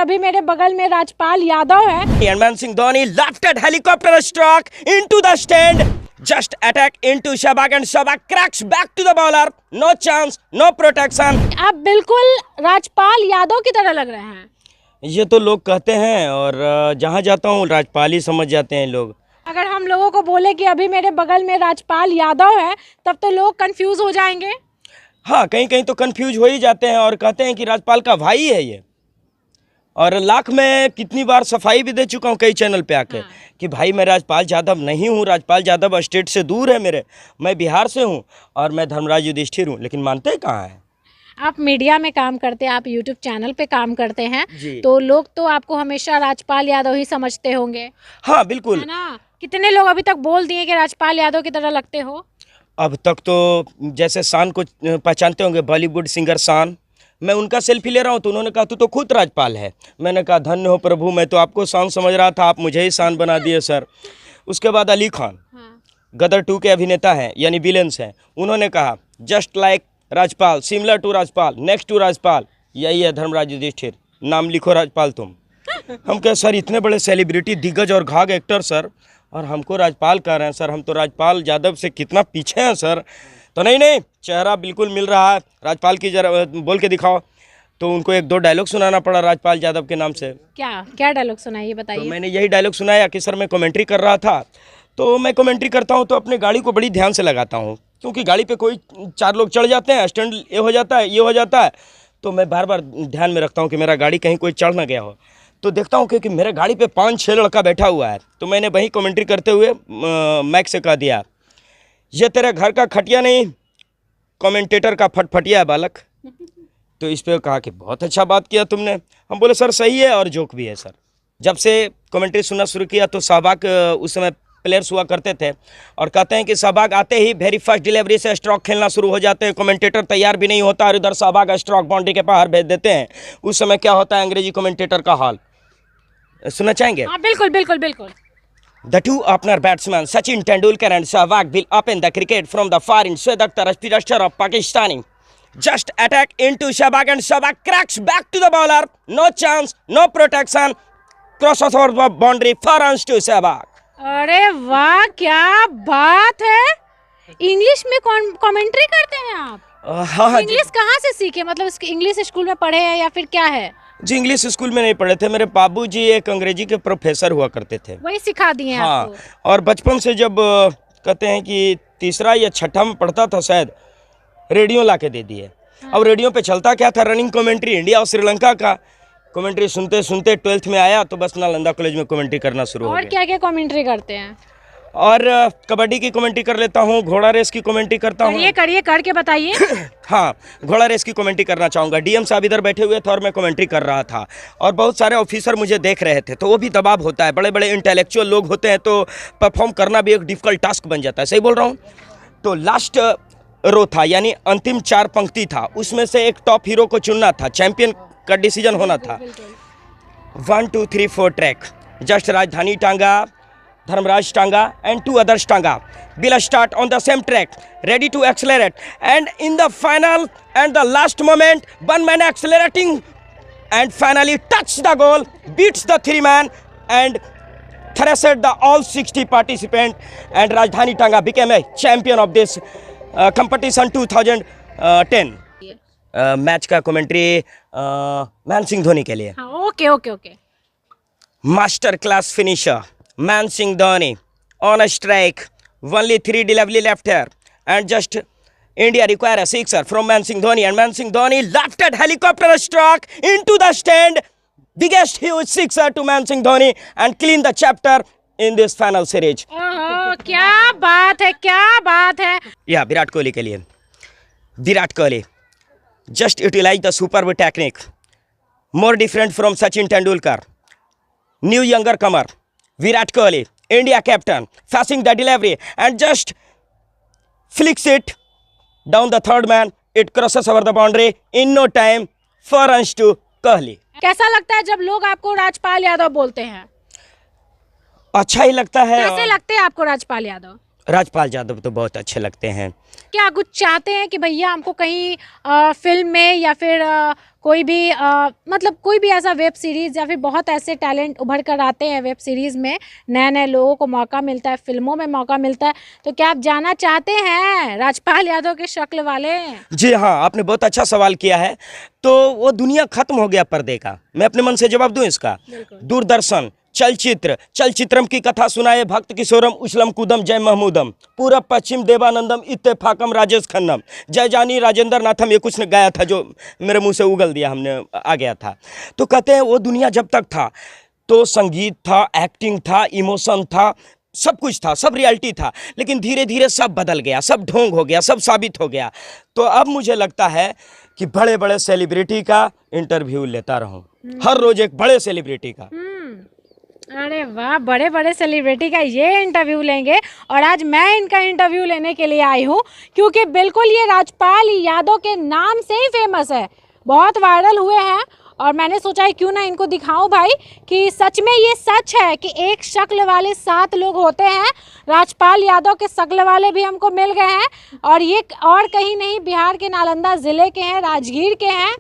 अभी मेरे बगल में राजपाल यादव है। And Singh Dhoni laughed at helicopter struck into the stand. Just attack into Shahbag and Shahbag cracks back to the bowler. No chance, no protection. आप बिल्कुल राजपाल यादव की तरह लग रहे हैं। ये तो लोग कहते हैं और जहाँ जाता हूँ राजपाल ही समझ जाते हैं लोग। अगर हम लोगों को बोले कि अभी मेरे बगल में राजपाल यादव है तब तो लोग कंफ्यूज हो जाएंगे। हाँ, कहीं कहीं तो कंफ्यूज हो ही जाते हैं और कहते हैं कि राजपाल का भाई है ये। और लाख में कितनी बार सफाई भी दे चुका हूँ कई चैनल पे आके कि भाई मैं राजपाल यादव नहीं हूँ, राजपाल यादव स्टेट से दूर है मेरे, मैं बिहार से हूँ और मैं धर्मराज युधिष्ठिर हूँ, लेकिन मानते कहाँ हैं। आप मीडिया में काम करते हैं, आप यूट्यूब चैनल पे काम करते हैं, जी। तो लोग तो आपको हमेशा राजपाल यादव ही समझते होंगे, हाँ बिल्कुल। है ना। कितने लोग अभी तक बोल दिए कि राजपाल यादव की तरह लगते हो। अब तक तो जैसे शान को पहचानते होंगे, बॉलीवुड सिंगर शान, मैं उनका सेल्फी ले रहा हूँ तो उन्होंने कहा तू तो खुद राजपाल है। मैंने कहा धन्य हो प्रभु, मैं तो आपको शान समझ रहा था, आप मुझे ही शान बना दिए सर। उसके बाद अली खान, गदर 2 के अभिनेता हैं यानी विलेंस हैं, उन्होंने कहा just like Rajpal, similar to Rajpal, next to Rajpal, यही है धर्मराज युधिष्ठिर, नाम लिखो राजपाल तुम। हम कहे सर इतने बड़े सेलिब्रिटी, दिग्गज और घाघ एक्टर सर, और हमको राजपाल कह रहे हैं सर, हम तो राजपाल यादव से कितना पीछे हैं सर। तो नहीं, चेहरा बिल्कुल मिल रहा है, राजपाल की जरा बोल के दिखाओ। तो उनको 1-2 डायलॉग सुनाना पड़ा राजपाल यादव के नाम से। क्या डायलॉग सुनाइए, बताइए। तो मैंने यही डायलॉग सुनाया कि सर मैं कमेंट्री कर रहा था, तो मैं कमेंट्री करता हूँ तो अपने गाड़ी को बड़ी ध्यान से लगाता हूँ, क्योंकि गाड़ी पे कोई 4 लोग चढ़ जाते हैं, स्टैंड ये हो जाता है, ये हो जाता है, तो मैं बार बार ध्यान में रखता हूँ कि मेरा गाड़ी कहीं कोई चढ़ ना गया हो। तो देखता हूँ कि मेरे गाड़ी पे 5-6 लड़का बैठा हुआ है, तो मैंने वही कमेंट्री करते हुए माइक से कह दिया, ये तेरे घर का खटिया नहीं, कमेंटेटर का फटफटिया है बालक। तो इस पे कहा कि बहुत अच्छा बात किया तुमने। हम बोले सर सही है और जोक भी है सर। जब से कमेंट्री सुनना शुरू किया तो सहवाग उस समय प्लेयर्स हुआ करते थे और कहते हैं कि सहवाग आते ही वेरी फर्स्ट डिलीवरी से स्ट्रोक खेलना शुरू हो जाते हैं, कमेंटेटर तैयार भी नहीं होता और इधर सहवाग स्ट्रोक बाउंड्री के बाहर भेज देते हैं। उस समय क्या होता है अंग्रेजी कमेंटेटर का हाल, सुनना चाहेंगे? हाँ बिल्कुल बिल्कुल बिल्कुल। The two opener batsmen Sachin Tendulkar and Sehwag will open the cricket from the far end. Shoaib Akhtar, aspirator of Pakistani, just attack into Shahbag and Shahbag cracks back to the bowler. No chance, no protection. Crosses over the boundary, 4 runs to Shahbag. अरे वाह, क्या बात है। English में commentary करते हैं आप? हाँ इंग्लिश कहाँ से सीखे, मतलब इंग्लिश स्कूल में पढ़े हैं या फिर क्या है? जी, इंग्लिश स्कूल में नहीं पढ़े थे, मेरे बाबूजी एक अंग्रेजी के प्रोफेसर हुआ करते थे, वही सिखा दिए हैं हाँ आपको। और बचपन से जब कहते हैं कि 3रा या 6ठा में पढ़ता था शायद, रेडियो ला के दे दिए। अब रेडियो पे चलता क्या था, रनिंग कमेंट्री इंडिया और श्रीलंका का। कमेंट्री सुनते सुनते 12th में आया तो बस नालंदा कॉलेज में कमेंट्री करना शुरू हो और गया। क्या क्या कमेंट्री करते हैं? और कबड्डी की कमेंट्री कर लेता हूँ, घोड़ा रेस की कमेंट्री करता हूँ। करिए करके बताइए। हाँ, घोड़ा रेस की कमेंट्री करना चाहूँगा। डीएम साहब इधर बैठे हुए थे और मैं कमेंट्री कर रहा था और बहुत सारे ऑफिसर मुझे देख रहे थे, तो वो भी दबाव होता है, बड़े बड़े इंटेलेक्चुअल लोग होते हैं तो परफॉर्म करना भी एक डिफिकल्ट टास्क बन जाता है। सही बोल रहा हूँ? तो लास्ट रो था यानी अंतिम 4 पंक्ति था, उसमें से एक टॉप हीरो को चुनना था, चैंपियन का डिसीजन होना था। 1 2 3 4 ट्रैक, जस्ट राजधानी टांगा, धर्मराज टांगा and 2 others टांगा will start on the same track, ready to accelerate, and in the final and the last moment one man accelerating and finally touch the goal, beats the 3 man and thrashed the all 60 participants, and Rajdhani Tanga became a champion of this competition 2010। Match का commentary मान सिंह धोनी के लिए। हाँ, okay okay okay. Master class finisher Man Singh Dhoni on a strike, only 3 delivery left here, and just India require a sixer from Man Singh Dhoni, and Man Singh Dhoni laughed at helicopter struck into the stand, biggest huge sixer to Man Singh Dhoni and clean the chapter in this final series। ओहो, क्या बात है, क्या बात है। या विराट कोहली के लिए, Virat Kohli just utilize the superb technique, more different from Sachin Tendulkar, new younger comer Virat Kohli, India captain, facing the delivery and just flicks it down the 3rd man. It crosses over the boundary in no time, 4 runs to Kohli। कैसा लगता है जब लोग आपको राजपाल यादव बोलते हैं? अच्छा ही लगता है। कैसे लगते हैं आपको राजपाल यादव? राजपाल यादव तो बहुत अच्छे लगते हैं। क्या कुछ चाहते हैं कि भैया हमको कहीं फिल्म में या फिर कोई भी मतलब कोई भी ऐसा वेब सीरीज़ या फिर बहुत ऐसे टैलेंट उभर कर आते हैं वेब सीरीज़ में, नए नए लोगों को मौका मिलता है, फिल्मों में मौका मिलता है, तो क्या आप जाना चाहते हैं राजपाल यादव के शक्ल वाले? जी हाँ, आपने बहुत अच्छा सवाल किया है। तो वो दुनिया खत्म हो गया पर्दे का, मैं अपने मन से जवाब दूं इसका। दूरदर्शन, चलचित्रम की कथा सुनाए भक्त किशोरम उछलम कूदम जय महमूदम, पूरब पश्चिम देवानंदम इत्तेफाकम राजेश खन्नम, जय जानी राजेंद्र नाथम, ये कुछ ने गाया था जो मेरे मुंह से उगल दिया, हमने आ गया था। तो कहते हैं वो दुनिया जब तक था तो संगीत था, एक्टिंग था, इमोशन था, सब कुछ था, सब रियलिटी था, लेकिन धीरे धीरे सब बदल गया, सब ढोंग हो गया, सब साबित हो गया। तो अब मुझे लगता है कि बड़े बड़े सेलिब्रिटी का इंटरव्यू लेता रहूं, हर रोज एक बड़े सेलिब्रिटी का। अरे वाह, बड़े बड़े सेलिब्रिटी का ये इंटरव्यू लेंगे। और आज मैं इनका इंटरव्यू लेने के लिए आई हूँ क्योंकि बिल्कुल ये राजपाल यादव के नाम से ही फेमस है, बहुत वायरल हुए हैं। और मैंने सोचा है क्यों ना इनको दिखाऊं भाई कि सच में ये सच है कि एक शक्ल वाले 7 लोग होते हैं। राजपाल यादव के शक्ल वाले भी हमको मिल गए हैं और ये और कहीं नहीं, बिहार के नालंदा ज़िले के हैं, राजगीर के हैं।